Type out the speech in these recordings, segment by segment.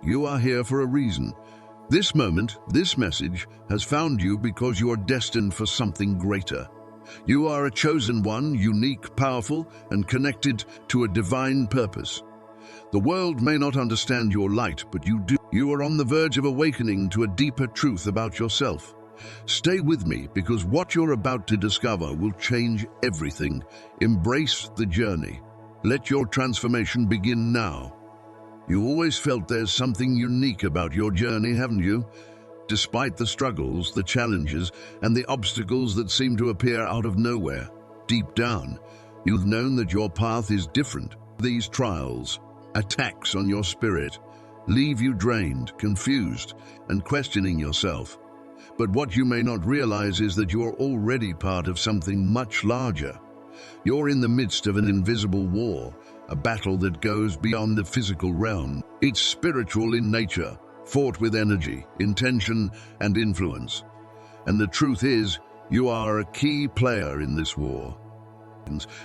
You are here for a reason. This moment, this message, has found you because you are destined for something greater. You are a chosen one, unique, powerful, and connected to a divine purpose. The world may not understand your light, but you do. You are on the verge of awakening to a deeper truth about yourself. Stay with me, because what you're about to discover will change everything. Embrace the journey. Let your transformation begin now. You always felt there's something unique about your journey, haven't you? Despite the struggles, the challenges, and the obstacles that seem to appear out of nowhere, deep down, you've known that your path is different. These trials, attacks on your spirit, leave you drained, confused, and questioning yourself. But what you may not realize is that you're already part of something much larger. You're in the midst of an invisible war, a battle that goes beyond the physical realm. It's spiritual in nature, fought with energy, intention, and influence. And the truth is, you are a key player in this war.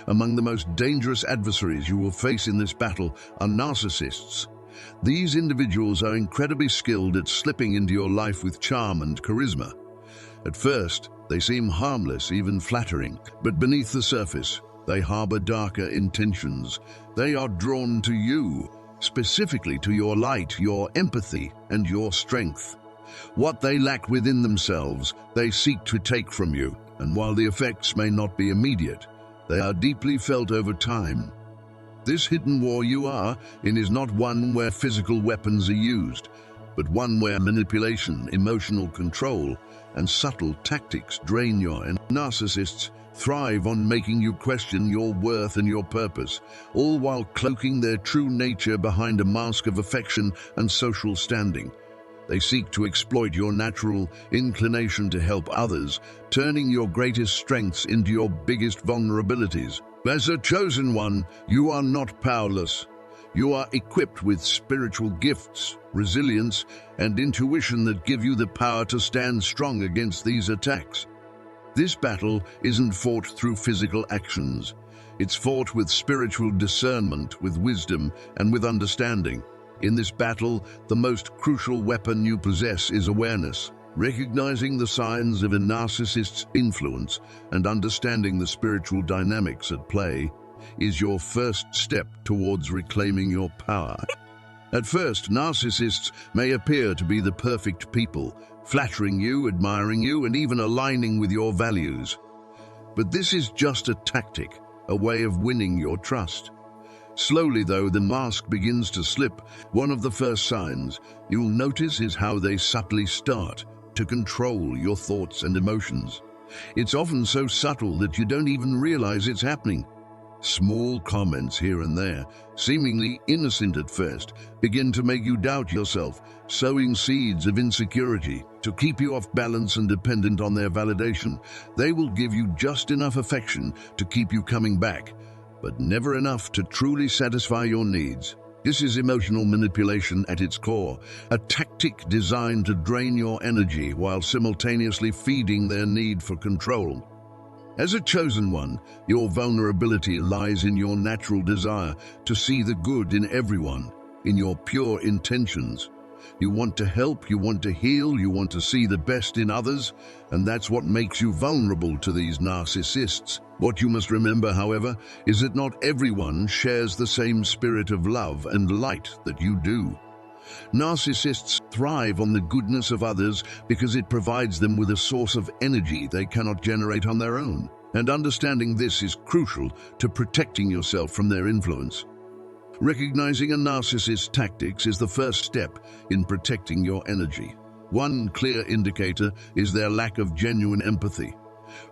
Among the most dangerous adversaries you will face in this battle are narcissists. These individuals are incredibly skilled at slipping into your life with charm and charisma. At first, they seem harmless, even flattering, but beneath the surface, they harbor darker intentions. They are drawn to you, specifically to your light, your empathy, and your strength. What they lack within themselves, they seek to take from you, and while the effects may not be immediate, they are deeply felt over time. This hidden war you are in is not one where physical weapons are used, but one where manipulation, emotional control, and subtle tactics drain your energy. Narcissists thrive on making you question your worth and your purpose, all while cloaking their true nature behind a mask of affection and social standing. They seek to exploit your natural inclination to help others, turning your greatest strengths into your biggest vulnerabilities. As a chosen one, you are not powerless. You are equipped with spiritual gifts, resilience, and intuition that give you the power to stand strong against these attacks. This battle isn't fought through physical actions. It's fought with spiritual discernment, with wisdom, and with understanding. In this battle, the most crucial weapon you possess is awareness. Recognizing the signs of a narcissist's influence and understanding the spiritual dynamics at play is your first step towards reclaiming your power. At first, narcissists may appear to be the perfect people, flattering you, admiring you, and even aligning with your values. But this is just a tactic, a way of winning your trust. Slowly, though, the mask begins to slip. One of the first signs you'll notice is how they subtly start to control your thoughts and emotions. It's often so subtle that you don't even realize it's happening. Small comments here and there, seemingly innocent at first, begin to make you doubt yourself, sowing seeds of insecurity. To keep you off balance and dependent on their validation, they will give you just enough affection to keep you coming back, but never enough to truly satisfy your needs. This is emotional manipulation at its core, a tactic designed to drain your energy while simultaneously feeding their need for control. As a chosen one, your vulnerability lies in your natural desire to see the good in everyone, in your pure intentions. You want to help, you want to heal, you want to see the best in others, and that's what makes you vulnerable to these narcissists. What you must remember, however, is that not everyone shares the same spirit of love and light that you do. Narcissists thrive on the goodness of others because it provides them with a source of energy they cannot generate on their own. And understanding this is crucial to protecting yourself from their influence. Recognizing a narcissist's tactics is the first step in protecting your energy. One clear indicator is their lack of genuine empathy.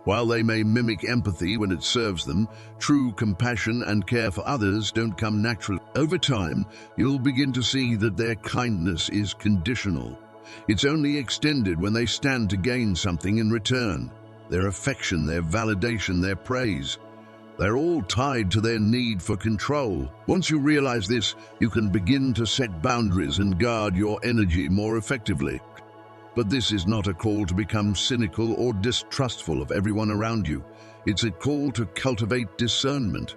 While they may mimic empathy when it serves them, true compassion and care for others don't come naturally. Over time, you'll begin to see that their kindness is conditional. It's only extended when they stand to gain something in return. Their affection, their validation, their praise. They're all tied to their need for control. Once you realize this, you can begin to set boundaries and guard your energy more effectively. But this is not a call to become cynical or distrustful of everyone around you. It's a call to cultivate discernment.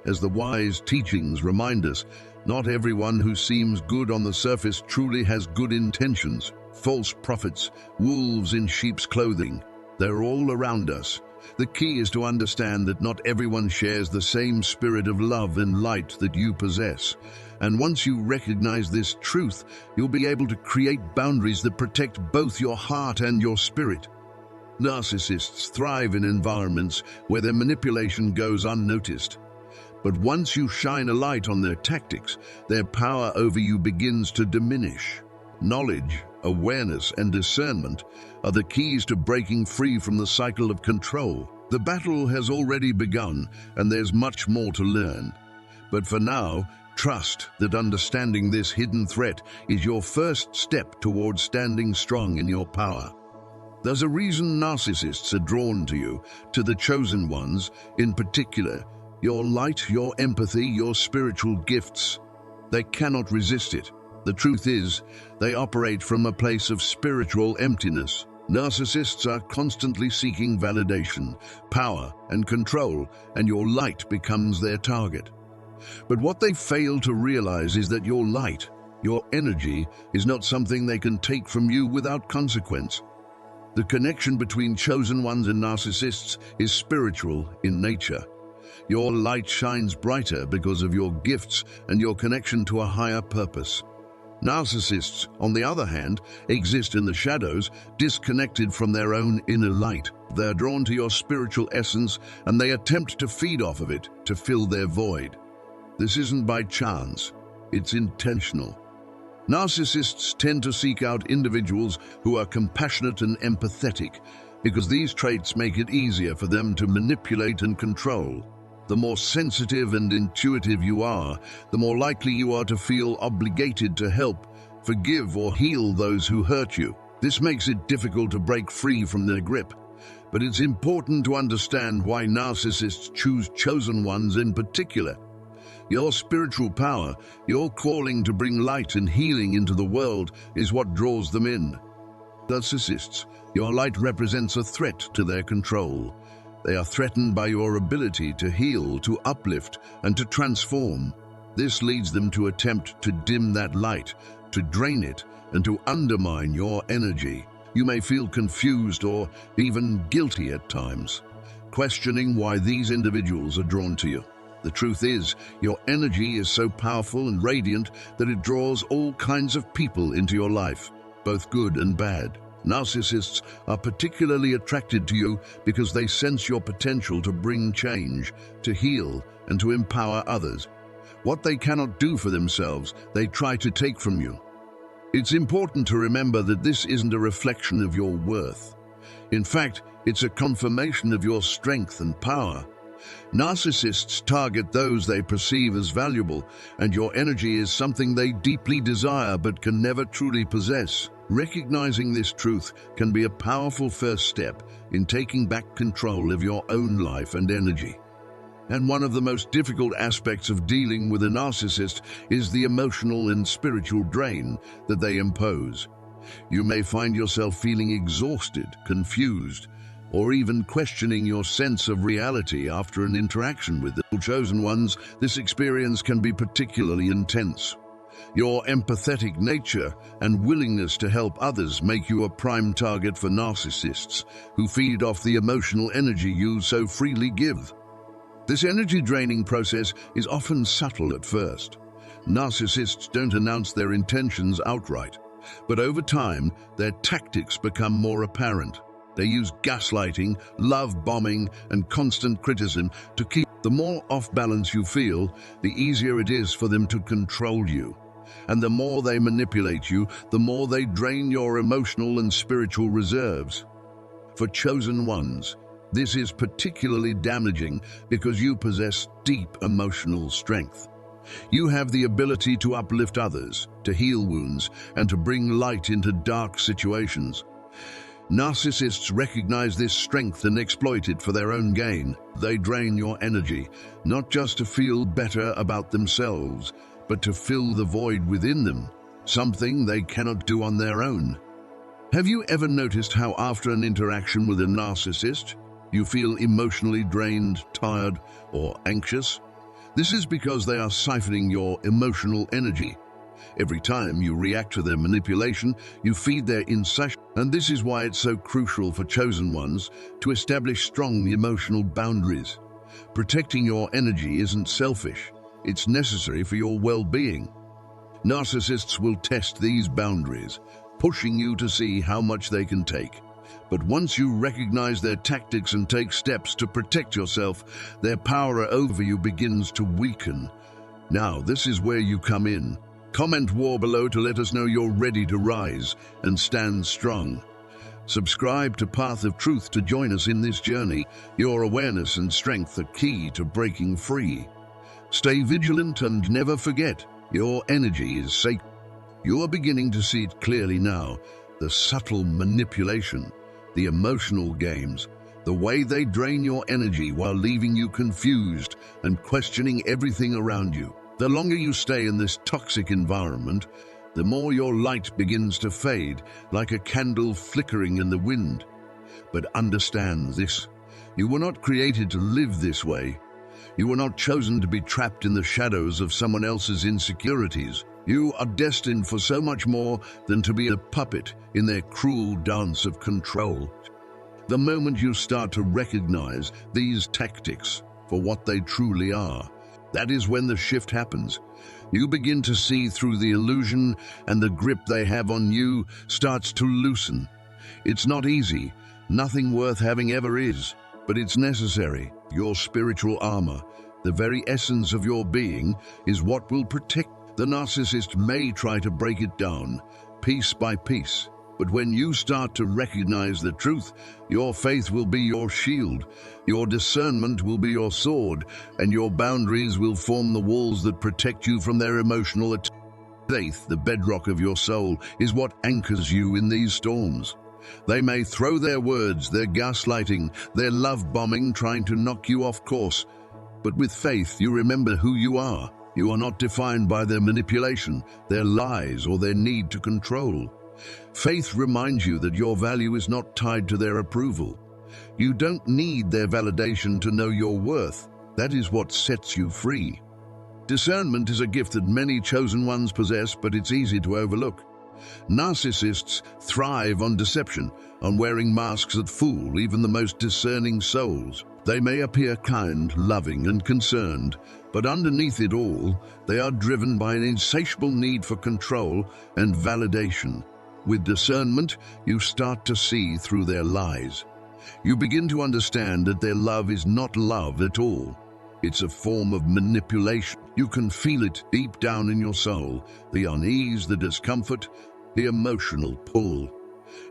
As the wise teachings remind us, Not everyone who seems good on the surface truly has good intentions. False prophets, wolves in sheep's clothing, they're all around us. The key is to understand that not everyone shares the same spirit of love and light that you possess. And once you recognize this truth, you'll be able to create boundaries that protect both your heart and your spirit. Narcissists thrive in environments where their manipulation goes unnoticed. But once you shine a light on their tactics, their power over you begins to diminish. Knowledge, awareness, and discernment are the keys to breaking free from the cycle of control. The battle has already begun, and there's much more to learn. But for now, trust that understanding this hidden threat is your first step towards standing strong in your power. There's a reason narcissists are drawn to you, to the chosen ones, in particular. Your light, your empathy, your spiritual gifts. They cannot resist it. The truth is, they operate from a place of spiritual emptiness. Narcissists are constantly seeking validation, power, and control, and your light becomes their target. But what they fail to realize is that your light, your energy, is not something they can take from you without consequence. The connection between chosen ones and narcissists is spiritual in nature. Your light shines brighter because of your gifts and your connection to a higher purpose. Narcissists, on the other hand, exist in the shadows, disconnected from their own inner light. They are drawn to your spiritual essence, and they attempt to feed off of it to fill their void. This isn't by chance, it's intentional. Narcissists tend to seek out individuals who are compassionate and empathetic, because these traits make it easier for them to manipulate and control. The more sensitive and intuitive you are, the more likely you are to feel obligated to help, forgive, or heal those who hurt you. This makes it difficult to break free from their grip. But it's important to understand why narcissists choose chosen ones in particular. Your spiritual power, your calling to bring light and healing into the world, is what draws them in. Narcissists, your light represents a threat to their control. They are threatened by your ability to heal, to uplift, and to transform. This leads them to attempt to dim that light, to drain it, and to undermine your energy. You may feel confused or even guilty at times, questioning why these individuals are drawn to you. The truth is, your energy is so powerful and radiant that it draws all kinds of people into your life, both good and bad. Narcissists are particularly attracted to you because they sense your potential to bring change, to heal, and to empower others. What they cannot do for themselves, they try to take from you. It's important to remember that this isn't a reflection of your worth. In fact, it's a confirmation of your strength and power. Narcissists target those they perceive as valuable, and your energy is something they deeply desire but can never truly possess. Recognizing this truth can be a powerful first step in taking back control of your own life and energy. And one of the most difficult aspects of dealing with a narcissist is the emotional and spiritual drain that they impose. You may find yourself feeling exhausted, confused, or even questioning your sense of reality after an interaction with the chosen ones. This experience can be particularly intense. Your empathetic nature and willingness to help others make you a prime target for narcissists who feed off the emotional energy you so freely give. This energy-draining process is often subtle at first. Narcissists don't announce their intentions outright, but over time, their tactics become more apparent. They use gaslighting, love bombing, and constant criticism to keep. The more off-balance you feel, the easier it is for them to control you. And the more they manipulate you, the more they drain your emotional and spiritual reserves. For chosen ones, this is particularly damaging because you possess deep emotional strength. You have the ability to uplift others, to heal wounds, and to bring light into dark situations. Narcissists recognize this strength and exploit it for their own gain. They drain your energy, not just to feel better about themselves, but to fill the void within them, something they cannot do on their own. Have you ever noticed how after an interaction with a narcissist, you feel emotionally drained, tired, or anxious? This is because they are siphoning your emotional energy. Every time you react to their manipulation, you feed their insatiable. And this is why it's so crucial for chosen ones to establish strong emotional boundaries. Protecting your energy isn't selfish, it's necessary for your well-being. Narcissists will test these boundaries, pushing you to see how much they can take. But once you recognize their tactics and take steps to protect yourself, their power over you begins to weaken. Now, this is where you come in. Comment war below to let us know you're ready to rise and stand strong. Subscribe to Path of Truth to join us in this journey. Your awareness and strength are key to breaking free. Stay vigilant and never forget, your energy is sacred. You are beginning to see it clearly now. The subtle manipulation, the emotional games, the way they drain your energy while leaving you confused and questioning everything around you. The longer you stay in this toxic environment, the more your light begins to fade, like a candle flickering in the wind. But understand this, you were not created to live this way. You were not chosen to be trapped in the shadows of someone else's insecurities. You are destined for so much more than to be a puppet in their cruel dance of control. The moment you start to recognize these tactics for what they truly are, that is when the shift happens. You begin to see through the illusion, and the grip they have on you starts to loosen. It's not easy. Nothing worth having ever is, but it's necessary. Your spiritual armor, the very essence of your being, is what will protect. The narcissist may try to break it down, piece by piece. But when you start to recognize the truth, your faith will be your shield, your discernment will be your sword, and your boundaries will form the walls that protect you from their emotional attack. Faith, the bedrock of your soul, is what anchors you in these storms. They may throw their words, their gaslighting, their love bombing, trying to knock you off course. But with faith, you remember who you are. You are not defined by their manipulation, their lies, or their need to control. Faith reminds you that your value is not tied to their approval. You don't need their validation to know your worth. That is what sets you free. Discernment is a gift that many chosen ones possess, but it's easy to overlook. Narcissists thrive on deception, on wearing masks that fool even the most discerning souls. They may appear kind, loving, and concerned, but underneath it all, they are driven by an insatiable need for control and validation. With discernment, you start to see through their lies. You begin to understand that their love is not love at all. It's a form of manipulation. You can feel it deep down in your soul, the unease, the discomfort, the emotional pull.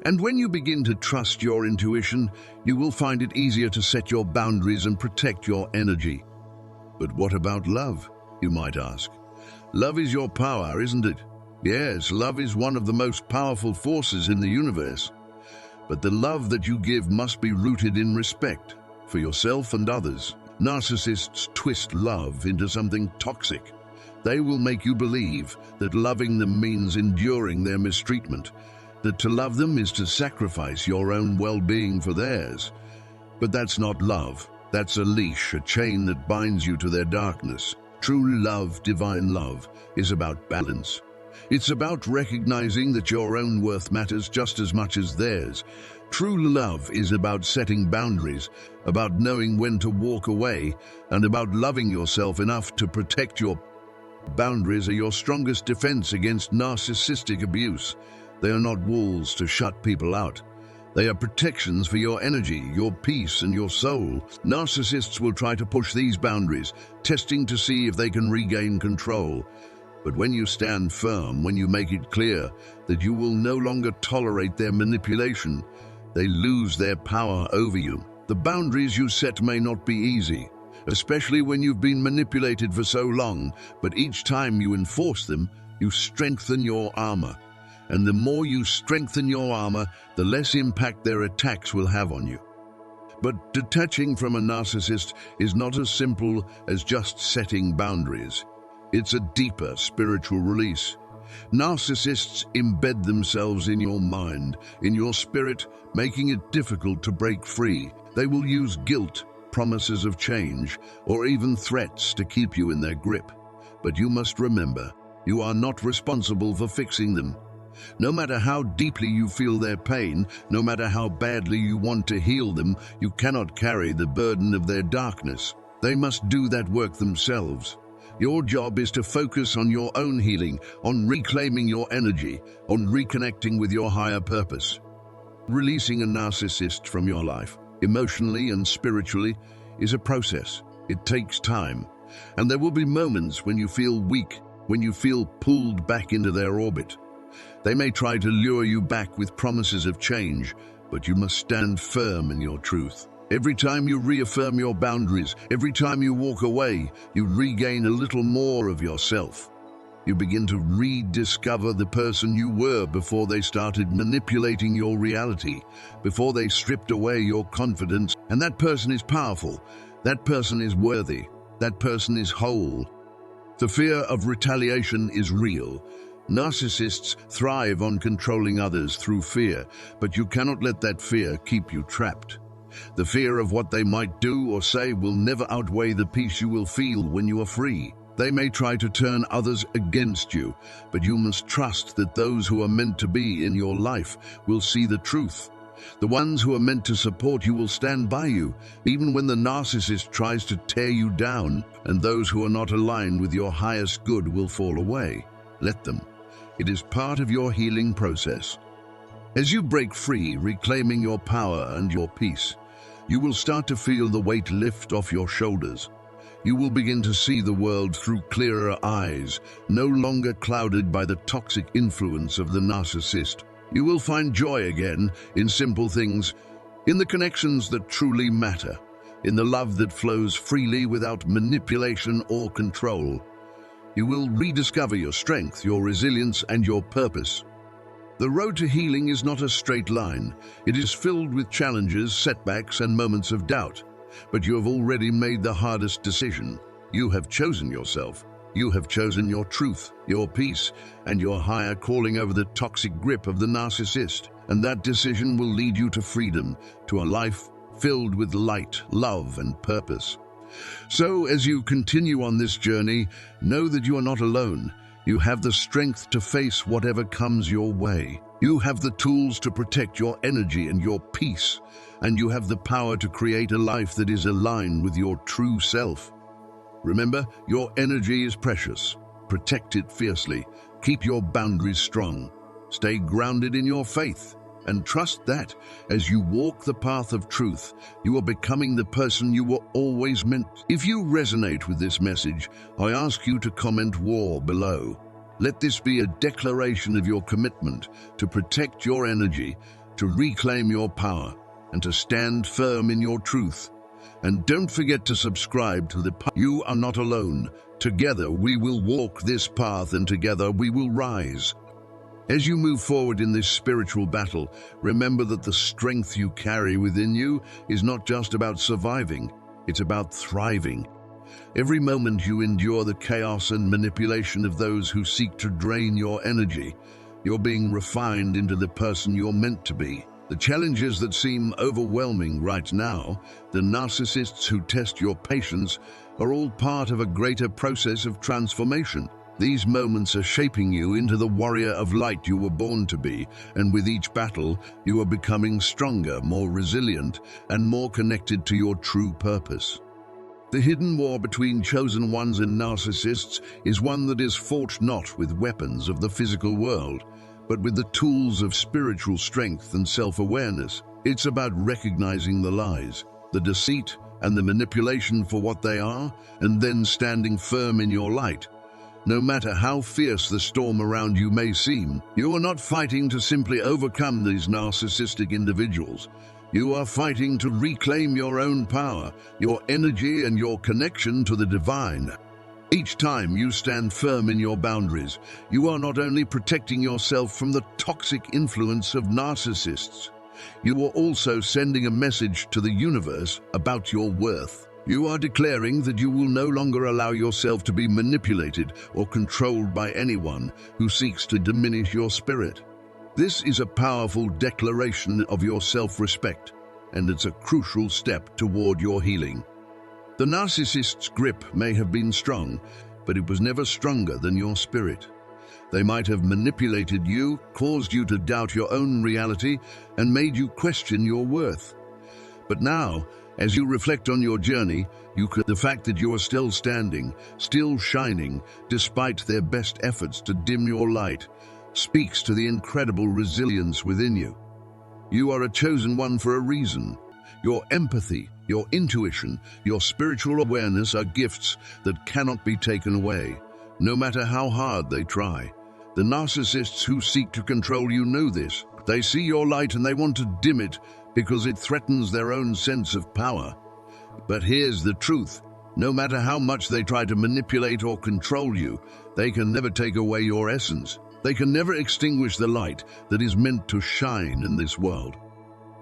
And when you begin to trust your intuition, you will find it easier to set your boundaries and protect your energy. But what about love, you might ask? Love is your power, isn't it? Yes, love is one of the most powerful forces in the universe. But the love that you give must be rooted in respect for yourself and others. Narcissists twist love into something toxic. They will make you believe that loving them means enduring their mistreatment, that to love them is to sacrifice your own well-being for theirs. But that's not love. That's a leash, a chain that binds you to their darkness. True love, divine love, is about balance. It's about recognizing that your own worth matters just as much as theirs. True love is about setting boundaries, about knowing when to walk away, and about loving yourself enough to protect your boundaries are your strongest defense against narcissistic abuse. They are not walls to shut people out. They are protections for your energy, your peace, and your soul. Narcissists will try to push these boundaries, testing to see if they can regain control. But when you stand firm, when you make it clear that you will no longer tolerate their manipulation, they lose their power over you. The boundaries you set may not be easy, especially when you've been manipulated for so long, but each time you enforce them, you strengthen your armor. And the more you strengthen your armor, the less impact their attacks will have on you. But detaching from a narcissist is not as simple as just setting boundaries. It's a deeper spiritual release. Narcissists embed themselves in your mind, in your spirit, making it difficult to break free. They will use guilt, promises of change or even threats to keep you in their grip. But you must remember, you are not responsible for fixing them. No matter how deeply you feel their pain, no matter how badly you want to heal them, you cannot carry the burden of their darkness. They must do that work themselves. Your job is to focus on your own healing, on reclaiming your energy, on reconnecting with your higher purpose. Releasing a narcissist from your life, emotionally and spiritually, is a process. It takes time. And there will be moments when you feel weak, when you feel pulled back into their orbit. They may try to lure you back with promises of change, but you must stand firm in your truth. Every time you reaffirm your boundaries, every time you walk away, you regain a little more of yourself. You begin to rediscover the person you were before they started manipulating your reality, before they stripped away your confidence. And that person is powerful. That person is worthy. That person is whole. The fear of retaliation is real. Narcissists thrive on controlling others through fear, but you cannot let that fear keep you trapped. The fear of what they might do or say will never outweigh the peace you will feel when you are free. They may try to turn others against you, but you must trust that those who are meant to be in your life will see the truth. The ones who are meant to support you will stand by you, even when the narcissist tries to tear you down, and those who are not aligned with your highest good will fall away. Let them. It is part of your healing process. As you break free, reclaiming your power and your peace, you will start to feel the weight lift off your shoulders. You will begin to see the world through clearer eyes, no longer clouded by the toxic influence of the narcissist. You will find joy again in simple things, in the connections that truly matter, in the love that flows freely without manipulation or control. You will rediscover your strength, your resilience, and your purpose. The road to healing is not a straight line. It is filled with challenges, setbacks, and moments of doubt. But you have already made the hardest decision. You have chosen yourself. You have chosen your truth, your peace, and your higher calling over the toxic grip of the narcissist. And that decision will lead you to freedom, to a life filled with light, love, and purpose. So, as you continue on this journey, know that you are not alone. You have the strength to face whatever comes your way. You have the tools to protect your energy and your peace, and you have the power to create a life that is aligned with your true self. Remember, your energy is precious. Protect it fiercely. Keep your boundaries strong. Stay grounded in your faith, and trust that, as you walk the path of truth, you are becoming the person you were always meant. If you resonate with this message, I ask you to comment war below. Let this be a declaration of your commitment to protect your energy, to reclaim your power, and to stand firm in your truth. And don't forget to subscribe to the path. You are not alone. Together we will walk this path, and together we will rise. As you move forward in this spiritual battle, remember that the strength you carry within you is not just about surviving, it's about thriving. Every moment you endure the chaos and manipulation of those who seek to drain your energy, you're being refined into the person you're meant to be. The challenges that seem overwhelming right now, the narcissists who test your patience, are all part of a greater process of transformation. These moments are shaping you into the warrior of light you were born to be, and with each battle, you are becoming stronger, more resilient, and more connected to your true purpose. The hidden war between chosen ones and narcissists is one that is fought not with weapons of the physical world, but with the tools of spiritual strength and self-awareness. It's about recognizing the lies, the deceit, and the manipulation for what they are, and then standing firm in your light. No matter how fierce the storm around you may seem, you are not fighting to simply overcome these narcissistic individuals. You are fighting to reclaim your own power, your energy, and your connection to the divine. Each time you stand firm in your boundaries, you are not only protecting yourself from the toxic influence of narcissists, you are also sending a message to the universe about your worth. You are declaring that you will no longer allow yourself to be manipulated or controlled by anyone who seeks to diminish your spirit. This is a powerful declaration of your self-respect. and it's a crucial step toward your healing. The narcissist's grip may have been strong, but it was never stronger than your spirit. They might have manipulated you, caused you to doubt your own reality, and made you question your worth. But now, as you reflect on your journey, the fact that you are still standing, still shining, despite their best efforts to dim your light, speaks to the incredible resilience within you. You are a chosen one for a reason. Your empathy, your intuition, your spiritual awareness are gifts that cannot be taken away, no matter how hard they try. The narcissists who seek to control you know this. They see your light and they want to dim it because it threatens their own sense of power. But here's the truth. No matter how much they try to manipulate or control you, they can never take away your essence. They can never extinguish the light that is meant to shine in this world.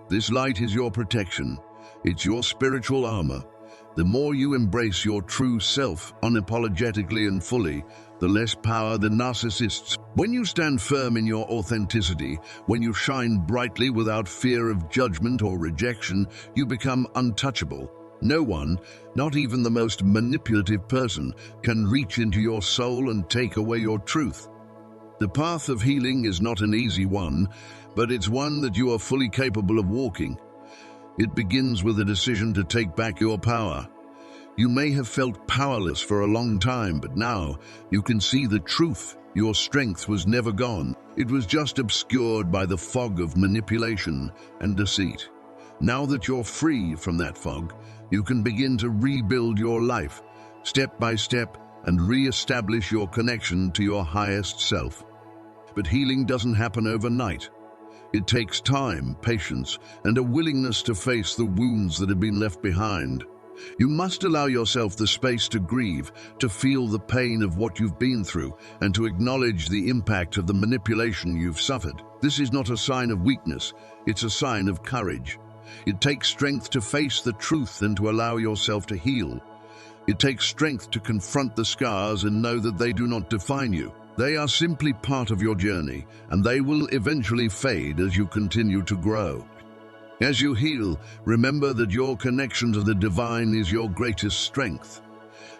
This light is your protection. It's your spiritual armor. The more you embrace your true self, unapologetically and fully, the less power the narcissists. When you stand firm in your authenticity, when you shine brightly without fear of judgment or rejection, you become untouchable. No one, not even the most manipulative person, can reach into your soul and take away your truth. The path of healing is not an easy one, but it's one that you are fully capable of walking. It begins with a decision to take back your power. You may have felt powerless for a long time, but now you can see the truth. Your strength was never gone. It was just obscured by the fog of manipulation and deceit. Now that you're free from that fog, you can begin to rebuild your life, step by step, and re-establish your connection to your highest self. But healing doesn't happen overnight. It takes time, patience, and a willingness to face the wounds that have been left behind. You must allow yourself the space to grieve, to feel the pain of what you've been through, and to acknowledge the impact of the manipulation you've suffered. This is not a sign of weakness, it's a sign of courage. It takes strength to face the truth and to allow yourself to heal. It takes strength to confront the scars and know that they do not define you. They are simply part of your journey, and they will eventually fade as you continue to grow. As you heal, remember that your connection to the divine is your greatest strength.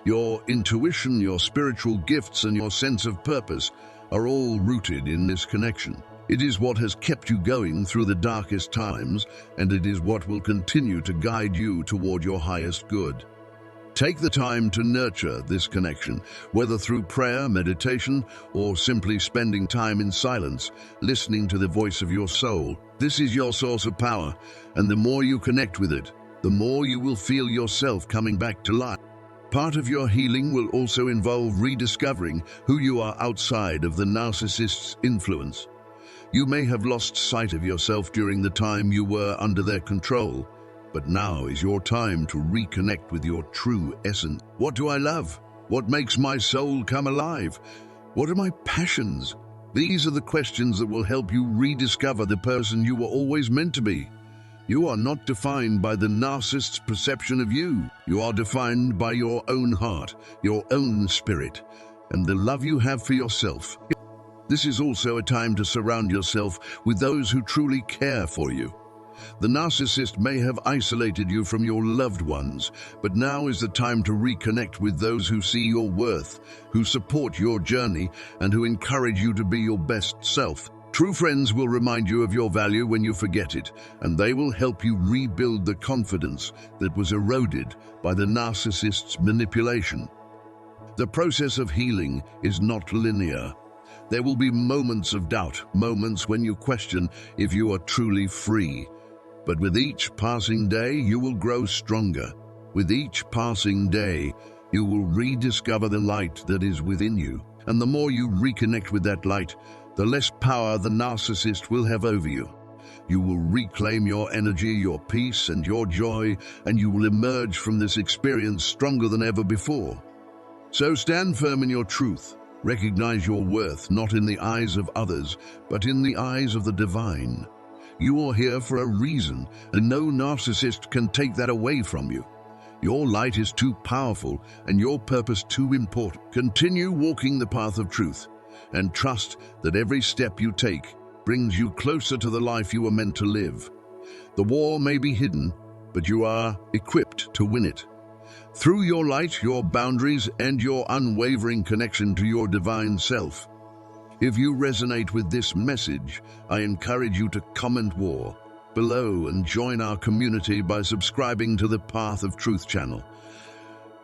Your intuition, your spiritual gifts, and your sense of purpose are all rooted in this connection. It is what has kept you going through the darkest times, and it is what will continue to guide you toward your highest good. Take the time to nurture this connection, whether through prayer, meditation, or simply spending time in silence, listening to the voice of your soul. This is your source of power, and the more you connect with it, the more you will feel yourself coming back to life. Part of your healing will also involve rediscovering who you are outside of the narcissist's influence. You may have lost sight of yourself during the time you were under their control, but now is your time to reconnect with your true essence. What do I love? What makes my soul come alive? What are my passions? These are the questions that will help you rediscover the person you were always meant to be. You are not defined by the narcissist's perception of you. You are defined by your own heart, your own spirit, and the love you have for yourself. This is also a time to surround yourself with those who truly care for you. The narcissist may have isolated you from your loved ones, but now is the time to reconnect with those who see your worth, who support your journey, and who encourage you to be your best self. True friends will remind you of your value when you forget it, and they will help you rebuild the confidence that was eroded by the narcissist's manipulation. The process of healing is not linear. There will be moments of doubt, moments when you question if you are truly free. But with each passing day, you will grow stronger. With each passing day, you will rediscover the light that is within you. And the more you reconnect with that light, the less power the narcissist will have over you. You will reclaim your energy, your peace, and your joy, and you will emerge from this experience stronger than ever before. So stand firm in your truth. Recognize your worth not in the eyes of others, but in the eyes of the divine. You are here for a reason, and no narcissist can take that away from you. Your light is too powerful, and your purpose too important. Continue walking the path of truth, and trust that every step you take brings you closer to the life you were meant to live. The war may be hidden, but you are equipped to win it. Through your light, your boundaries, and your unwavering connection to your divine self. If you resonate with this message, I encourage you to comment war below and join our community by subscribing to the Path of Truth channel.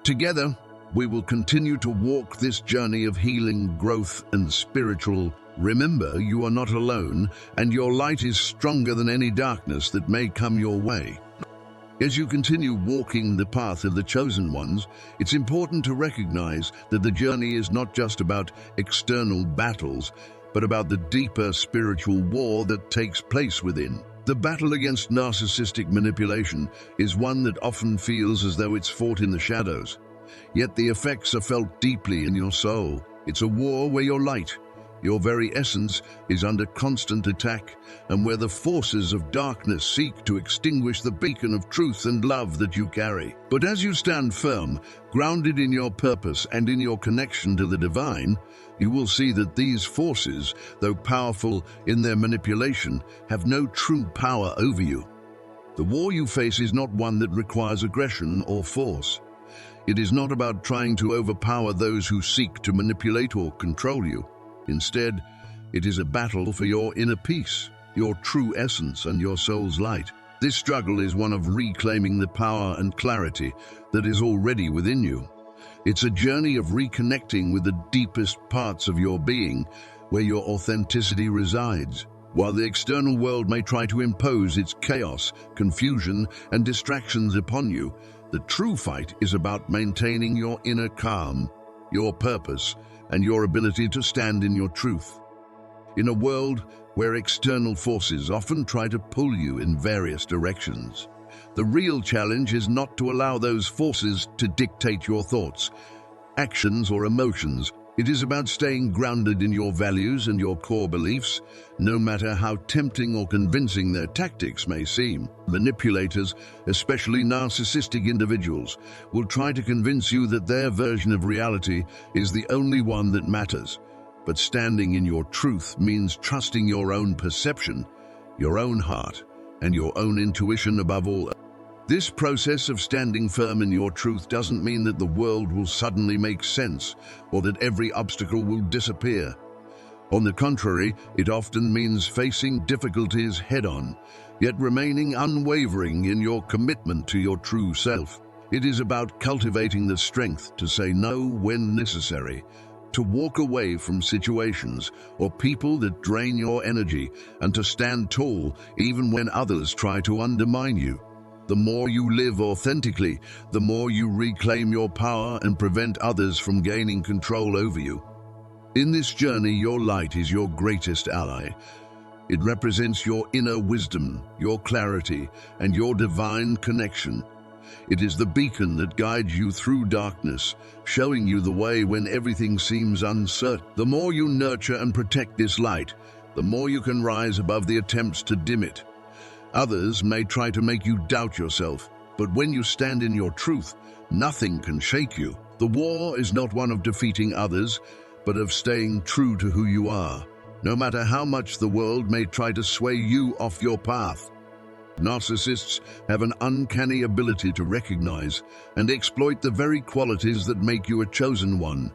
Together, we will continue to walk this journey of healing, growth, and spiritual. Remember, you are not alone, and your light is stronger than any darkness that may come your way. As you continue walking the path of the chosen ones, it's important to recognize that the journey is not just about external battles, but about the deeper spiritual war that takes place within. The battle against narcissistic manipulation is one that often feels as though it's fought in the shadows. Yet the effects are felt deeply in your soul. It's a war where your light, your very essence, is under constant attack, and where the forces of darkness seek to extinguish the beacon of truth and love that you carry. But as you stand firm, grounded in your purpose and in your connection to the divine, you will see that these forces, though powerful in their manipulation, have no true power over you. The war you face is not one that requires aggression or force. It is not about trying to overpower those who seek to manipulate or control you. Instead, it is a battle for your inner peace, your true essence, and your soul's light. This struggle is one of reclaiming the power and clarity that is already within you. It's a journey of reconnecting with the deepest parts of your being, where your authenticity resides. While the external world may try to impose its chaos, confusion, and distractions upon you, the true fight is about maintaining your inner calm, your purpose, and your ability to stand in your truth. In a world where external forces often try to pull you in various directions, the real challenge is not to allow those forces to dictate your thoughts, actions, or emotions. It is about staying grounded in your values and your core beliefs, no matter how tempting or convincing their tactics may seem. Manipulators, especially narcissistic individuals, will try to convince you that their version of reality is the only one that matters. But standing in your truth means trusting your own perception, your own heart, and your own intuition above all. This process of standing firm in your truth doesn't mean that the world will suddenly make sense or that every obstacle will disappear. On the contrary, it often means facing difficulties head-on, yet remaining unwavering in your commitment to your true self. It is about cultivating the strength to say no when necessary, to walk away from situations or people that drain your energy, and to stand tall even when others try to undermine you. The more you live authentically, the more you reclaim your power and prevent others from gaining control over you. In this journey, your light is your greatest ally. It represents your inner wisdom, your clarity, and your divine connection. It is the beacon that guides you through darkness, showing you the way when everything seems uncertain. The more you nurture and protect this light, the more you can rise above the attempts to dim it. Others may try to make you doubt yourself, but when you stand in your truth, nothing can shake you. The war is not one of defeating others, but of staying true to who you are, no matter how much the world may try to sway you off your path. Narcissists have an uncanny ability to recognize and exploit the very qualities that make you a chosen one.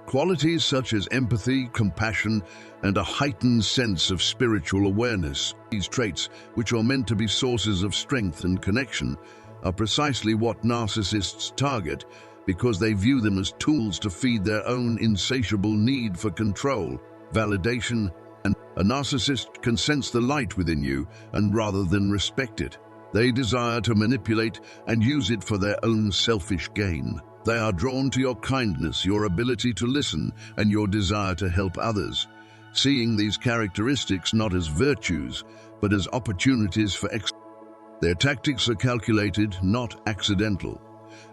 Qualities such as empathy, compassion, and a heightened sense of spiritual awareness. These traits, which are meant to be sources of strength and connection, are precisely what narcissists target because they view them as tools to feed their own insatiable need for control, validation, and a narcissist can sense the light within you, and rather than respect it, they desire to manipulate and use it for their own selfish gain. They are drawn to your kindness, your ability to listen, and your desire to help others, seeing these characteristics not as virtues, but as opportunities for Their tactics are calculated, not accidental.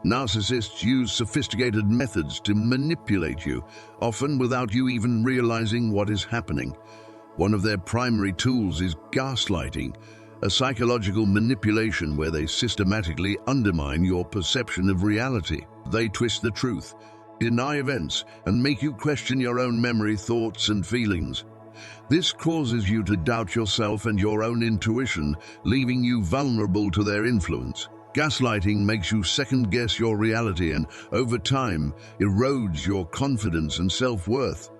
Narcissists use sophisticated methods to manipulate you, often without you even realizing what is happening. One of their primary tools is gaslighting, a psychological manipulation where they systematically undermine your perception of reality. They twist the truth, deny events, and make you question your own memory, thoughts, and feelings. This causes you to doubt yourself and your own intuition, leaving you vulnerable to their influence. Gaslighting makes you second-guess your reality and, over time, erodes your confidence and self-worth.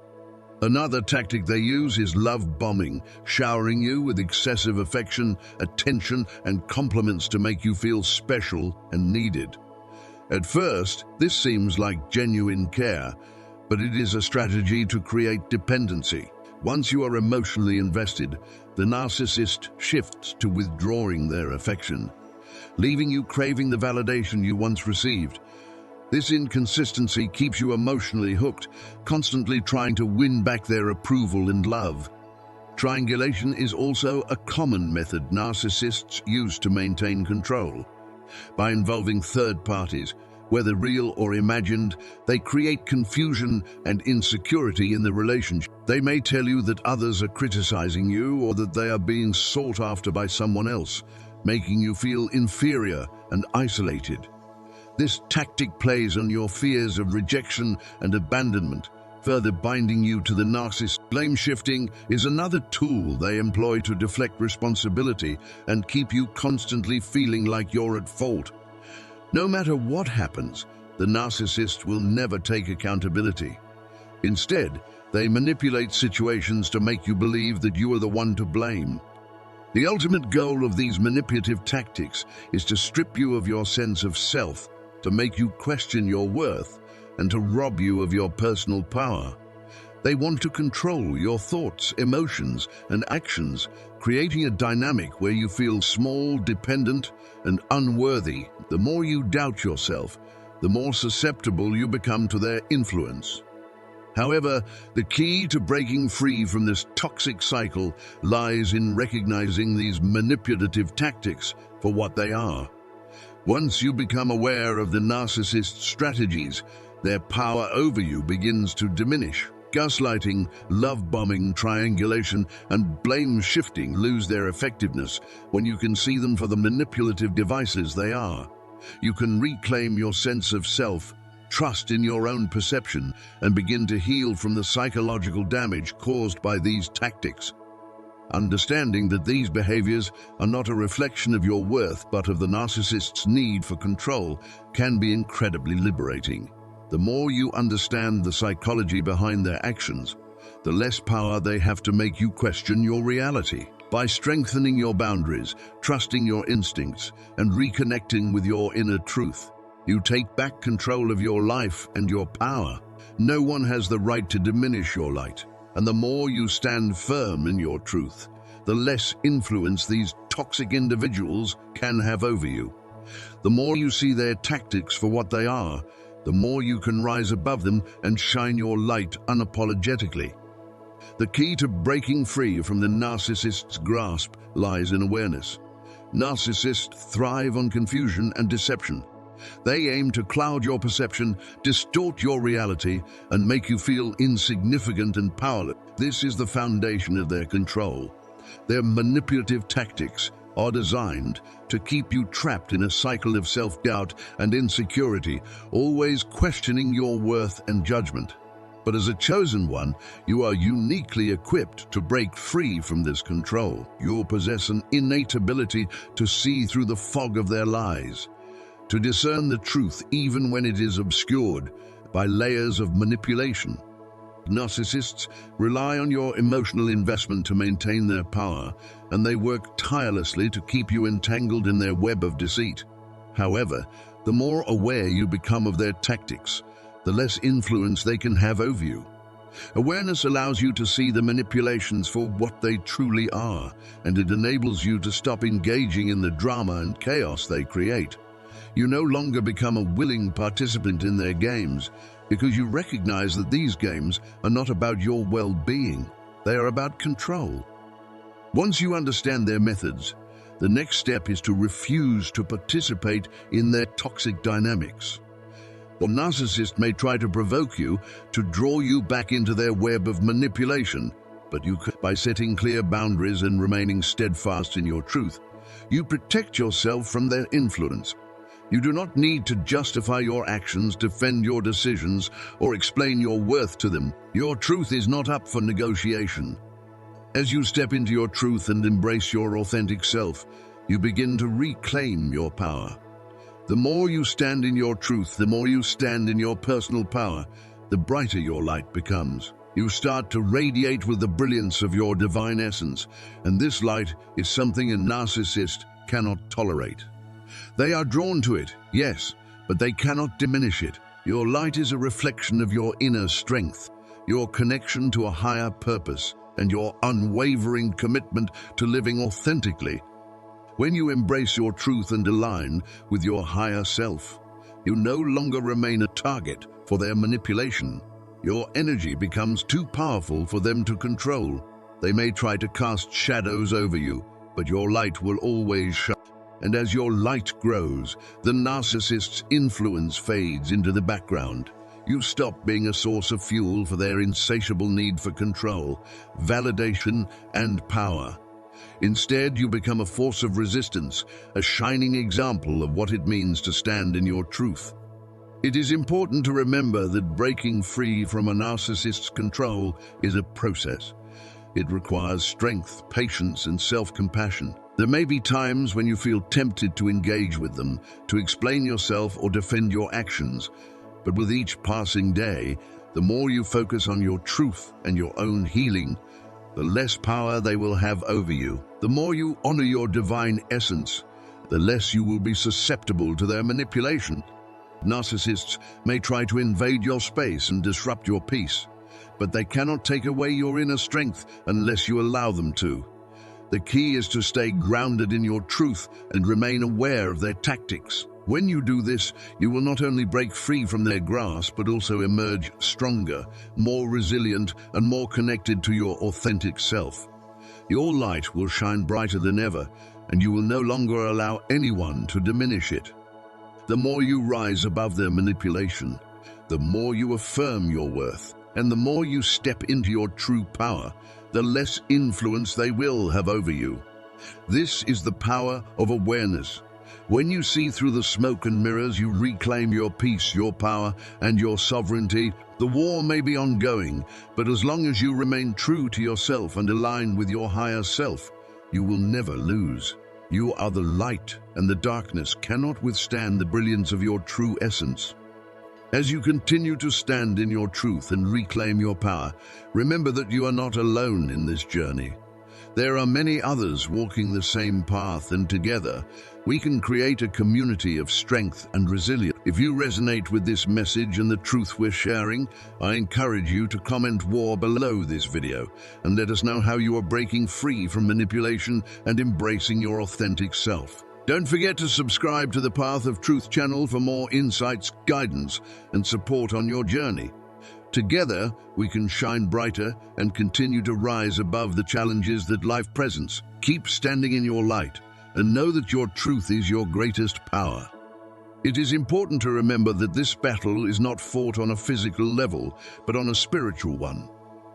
Another tactic they use is love bombing, showering you with excessive affection, attention, and compliments to make you feel special and needed. At first, this seems like genuine care, but it is a strategy to create dependency. Once you are emotionally invested, the narcissist shifts to withdrawing their affection, leaving you craving the validation you once received. This inconsistency keeps you emotionally hooked, constantly trying to win back their approval and love. Triangulation is also a common method narcissists use to maintain control. By involving third parties, whether real or imagined, they create confusion and insecurity in the relationship. They may tell you that others are criticizing you or that they are being sought after by someone else, making you feel inferior and isolated. This tactic plays on your fears of rejection and abandonment, further binding you to the narcissist. Blame shifting is another tool they employ to deflect responsibility and keep you constantly feeling like you're at fault. No matter what happens, the narcissist will never take accountability. Instead, they manipulate situations to make you believe that you are the one to blame. The ultimate goal of these manipulative tactics is to strip you of your sense of self, to make you question your worth, and to rob you of your personal power. They want to control your thoughts, emotions, and actions, creating a dynamic where you feel small, dependent, and unworthy. The more you doubt yourself, the more susceptible you become to their influence. However, the key to breaking free from this toxic cycle lies in recognizing these manipulative tactics for what they are. Once you become aware of the narcissist's strategies, their power over you begins to diminish. Gaslighting, love bombing, triangulation, and blame shifting lose their effectiveness when you can see them for the manipulative devices they are. You can reclaim your sense of self, trust in your own perception, and begin to heal from the psychological damage caused by these tactics. Understanding that these behaviors are not a reflection of your worth but of the narcissist's need for control can be incredibly liberating. The more you understand the psychology behind their actions, the less power they have to make you question your reality. By strengthening your boundaries, trusting your instincts, and reconnecting with your inner truth, you take back control of your life and your power. No one has the right to diminish your light. And the more you stand firm in your truth, the less influence these toxic individuals can have over you. The more you see their tactics for what they are, the more you can rise above them and shine your light unapologetically. The key to breaking free from the narcissist's grasp lies in awareness. Narcissists thrive on confusion and deception. They aim to cloud your perception, distort your reality, and make you feel insignificant and powerless. This is the foundation of their control. Their manipulative tactics are designed to keep you trapped in a cycle of self-doubt and insecurity, always questioning your worth and judgment. But as a chosen one, you are uniquely equipped to break free from this control. You possess an innate ability to see through the fog of their lies, to discern the truth even when it is obscured by layers of manipulation. Narcissists rely on your emotional investment to maintain their power, and they work tirelessly to keep you entangled in their web of deceit. However, the more aware you become of their tactics, the less influence they can have over you. Awareness allows you to see the manipulations for what they truly are, and it enables you to stop engaging in the drama and chaos they create. You no longer become a willing participant in their games because you recognize that these games are not about your well-being. They are about control. Once you understand their methods, the next step is to refuse to participate in their toxic dynamics. The narcissist may try to provoke you to draw you back into their web of manipulation, but by setting clear boundaries and remaining steadfast in your truth, you protect yourself from their influence. You do not need to justify your actions, defend your decisions, or explain your worth to them. Your truth is not up for negotiation. As you step into your truth and embrace your authentic self, you begin to reclaim your power. The more you stand in your truth, the more you stand in your personal power, the brighter your light becomes. You start to radiate with the brilliance of your divine essence, and this light is something a narcissist cannot tolerate. They are drawn to it, yes, but they cannot diminish it. Your light is a reflection of your inner strength, your connection to a higher purpose, and your unwavering commitment to living authentically. When you embrace your truth and align with your higher self, you no longer remain a target for their manipulation. Your energy becomes too powerful for them to control. They may try to cast shadows over you, but your light will always shine. And as your light grows, the narcissist's influence fades into the background. You stop being a source of fuel for their insatiable need for control, validation, and power. Instead, you become a force of resistance, a shining example of what it means to stand in your truth. It is important to remember that breaking free from a narcissist's control is a process. It requires strength, patience, and self-compassion. There may be times when you feel tempted to engage with them, to explain yourself or defend your actions. But with each passing day, the more you focus on your truth and your own healing, the less power they will have over you. The more you honor your divine essence, the less you will be susceptible to their manipulation. Narcissists may try to invade your space and disrupt your peace, but they cannot take away your inner strength unless you allow them to. The key is to stay grounded in your truth and remain aware of their tactics. When you do this, you will not only break free from their grasp, but also emerge stronger, more resilient, and more connected to your authentic self. Your light will shine brighter than ever, and you will no longer allow anyone to diminish it. The more you rise above their manipulation, the more you affirm your worth, and the more you step into your true power, the less influence they will have over you. This is the power of awareness. When you see through the smoke and mirrors, you reclaim your peace, your power, and your sovereignty. The war may be ongoing, but as long as you remain true to yourself and align with your higher self, you will never lose. You are the light, and the darkness cannot withstand the brilliance of your true essence. As you continue to stand in your truth and reclaim your power, remember that you are not alone in this journey. There are many others walking the same path, and together we can create a community of strength and resilience. If you resonate with this message and the truth we're sharing, I encourage you to comment "war" below this video and let us know how you are breaking free from manipulation and embracing your authentic self. Don't forget to subscribe to the Path of Truth channel for more insights, guidance, and support on your journey. Together, we can shine brighter and continue to rise above the challenges that life presents. Keep standing in your light and know that your truth is your greatest power. It is important to remember that this battle is not fought on a physical level, but on a spiritual one.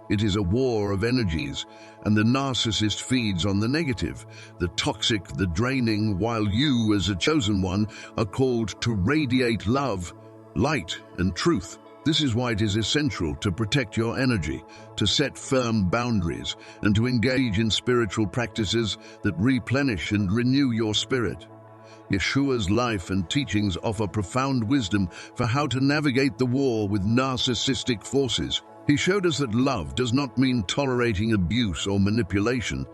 It is a war of energies, and the narcissist feeds on the negative, the toxic, the draining, while you, as a chosen one, are called to radiate love, light, and truth. This is why it is essential to protect your energy, to set firm boundaries, and to engage in spiritual practices that replenish and renew your spirit. Yeshua's life and teachings offer profound wisdom for how to navigate the war with narcissistic forces. He showed us that love does not mean tolerating abuse or manipulation.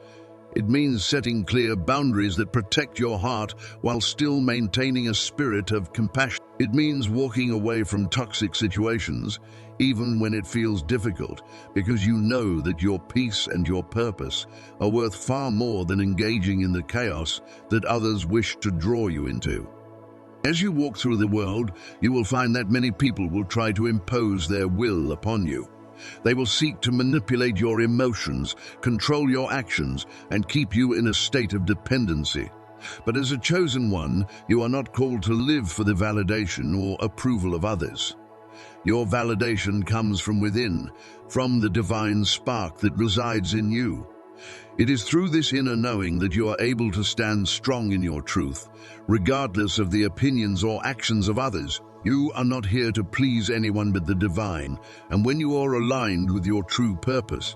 It means setting clear boundaries that protect your heart while still maintaining a spirit of compassion. It means walking away from toxic situations, even when it feels difficult, because you know that your peace and your purpose are worth far more than engaging in the chaos that others wish to draw you into. As you walk through the world, you will find that many people will try to impose their will upon you. They will seek to manipulate your emotions, control your actions, and keep you in a state of dependency. But as a chosen one, you are not called to live for the validation or approval of others. Your validation comes from within, from the divine spark that resides in you. It is through this inner knowing that you are able to stand strong in your truth, regardless of the opinions or actions of others. You are not here to please anyone but the divine, and when you are aligned with your true purpose,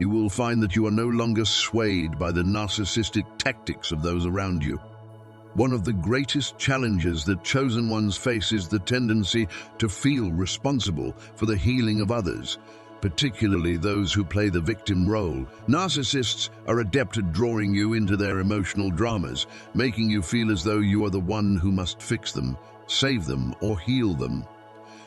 You will find that you are no longer swayed by the narcissistic tactics of those around you. One of the greatest challenges that chosen ones face is the tendency to feel responsible for the healing of others, particularly those who play the victim role. Narcissists are adept at drawing you into their emotional dramas, making you feel as though you are the one who must fix them, save them, or heal them.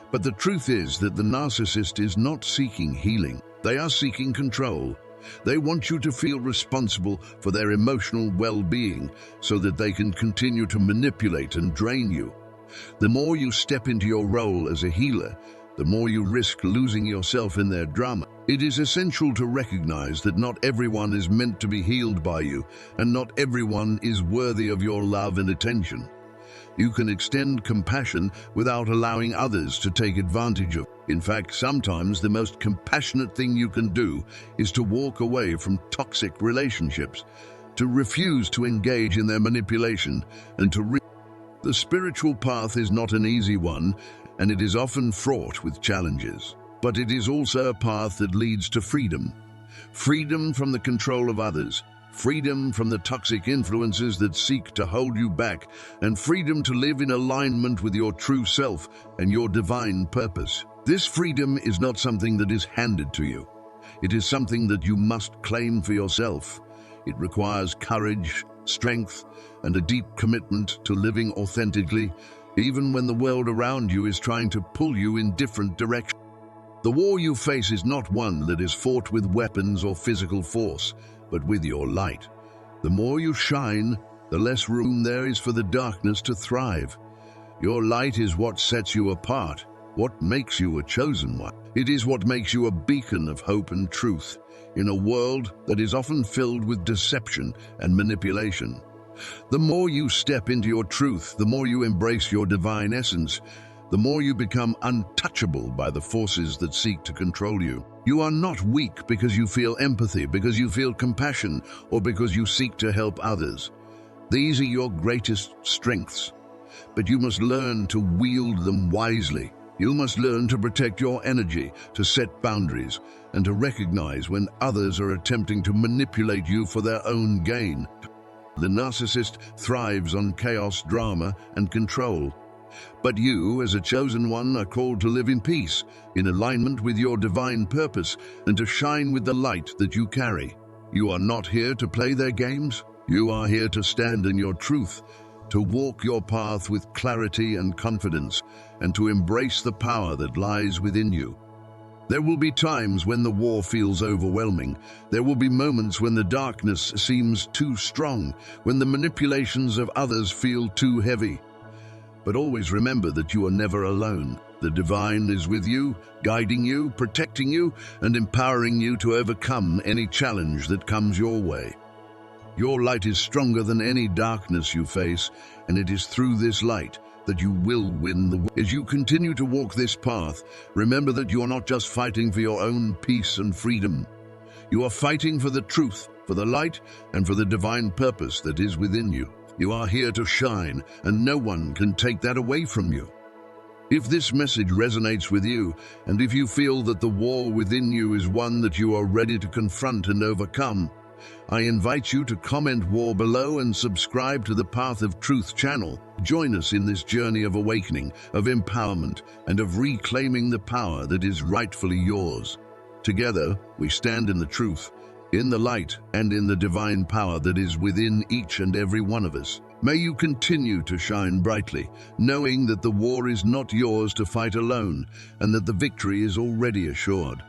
But the truth is that the narcissist is not seeking healing. They are seeking control. They want you to feel responsible for their emotional well-being so that they can continue to manipulate and drain you. The more you step into your role as a healer, the more you risk losing yourself in their drama. It is essential to recognize that not everyone is meant to be healed by you, and not everyone is worthy of your love and attention. You can extend compassion without allowing others to take advantage of. In fact, sometimes the most compassionate thing you can do is to walk away from toxic relationships, to refuse to engage in their manipulation, and The spiritual path is not an easy one, and it is often fraught with challenges. But it is also a path that leads to freedom. Freedom from the control of others, freedom from the toxic influences that seek to hold you back, and freedom to live in alignment with your true self and your divine purpose. This freedom is not something that is handed to you. It is something that you must claim for yourself. It requires courage, strength, and a deep commitment to living authentically, even when the world around you is trying to pull you in different directions. The war you face is not one that is fought with weapons or physical force, but with your light. The more you shine, the less room there is for the darkness to thrive. Your light is what sets you apart, what makes you a chosen one. It is what makes you a beacon of hope and truth in a world that is often filled with deception and manipulation. The more you step into your truth, the more you embrace your divine essence, the more you become untouchable by the forces that seek to control you. You are not weak because you feel empathy, because you feel compassion, or because you seek to help others. These are your greatest strengths, but you must learn to wield them wisely. You must learn to protect your energy, to set boundaries, and to recognize when others are attempting to manipulate you for their own gain. The narcissist thrives on chaos, drama, and control. But you, as a chosen one, are called to live in peace, in alignment with your divine purpose, and to shine with the light that you carry. You are not here to play their games. You are here to stand in your truth, to walk your path with clarity and confidence, and to embrace the power that lies within you. There will be times when the war feels overwhelming. There will be moments when the darkness seems too strong, when the manipulations of others feel too heavy. But always remember that you are never alone. The divine is with you, guiding you, protecting you, and empowering you to overcome any challenge that comes your way. Your light is stronger than any darkness you face, and it is through this light that you will win the war. As you continue to walk this path, remember that you are not just fighting for your own peace and freedom. You are fighting for the truth, for the light, and for the divine purpose that is within you. You are here to shine, and no one can take that away from you. If this message resonates with you, and if you feel that the war within you is one that you are ready to confront and overcome, I invite you to comment war below and subscribe to the Path of Truth channel. Join us in this journey of awakening, of empowerment, and of reclaiming the power that is rightfully yours. Together, we stand in the truth, in the light, and in the divine power that is within each and every one of us. May you continue to shine brightly, knowing that the war is not yours to fight alone, and that the victory is already assured.